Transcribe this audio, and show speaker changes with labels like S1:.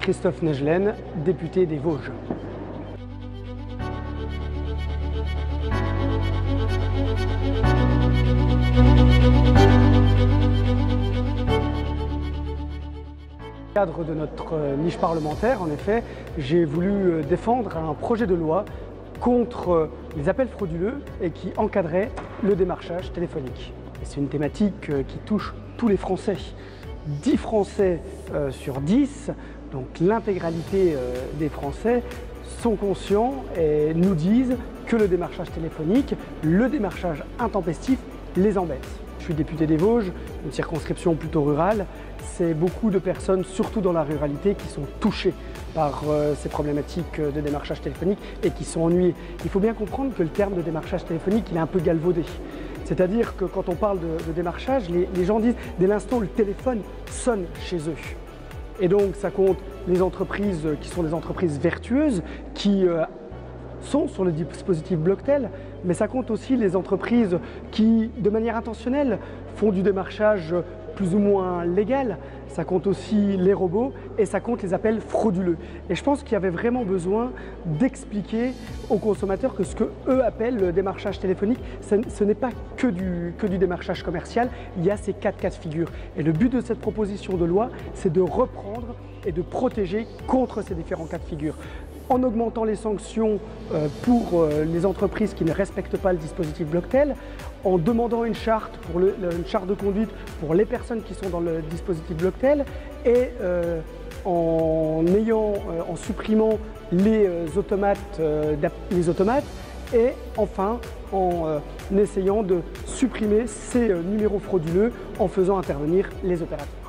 S1: Christophe Negelen, député des Vosges. Dans le cadre de notre niche parlementaire, en effet, j'ai voulu défendre un projet de loi contre les appels frauduleux et qui encadrait le démarchage téléphonique. C'est une thématique qui touche tous les Français. 10 Français sur 10, donc l'intégralité des Français, sont conscients et nous disent que le démarchage téléphonique, le démarchage intempestif les embête. Je suis député des Vosges, une circonscription plutôt rurale. C'est beaucoup de personnes, surtout dans la ruralité, qui sont touchées par ces problématiques de démarchage téléphonique et qui sont ennuyées. Il faut bien comprendre que le terme de démarchage téléphonique, il est un peu galvaudé. C'est-à-dire que quand on parle de démarchage, les gens disent dès l'instant où le téléphone sonne chez eux. Et donc ça compte les entreprises qui sont des entreprises vertueuses, qui sont sur le dispositif Blocktel, mais ça compte aussi les entreprises qui, de manière intentionnelle, font du démarchage plus ou moins légal. Ça compte aussi les robots et ça compte les appels frauduleux. Et je pense qu'il y avait vraiment besoin d'expliquer aux consommateurs que ce qu'eux appellent le démarchage téléphonique, ce n'est pas que du démarchage commercial, il y a ces 4 cas de figure. Et le but de cette proposition de loi, c'est de reprendre et de protéger contre ces différents cas de figure. En augmentant les sanctions pour les entreprises qui ne respectent pas le dispositif Blocktel, en demandant une charte de conduite pour les personnes qui sont dans le dispositif Blocktel et en supprimant les automates et enfin en essayant de supprimer ces numéros frauduleux en faisant intervenir les opérateurs.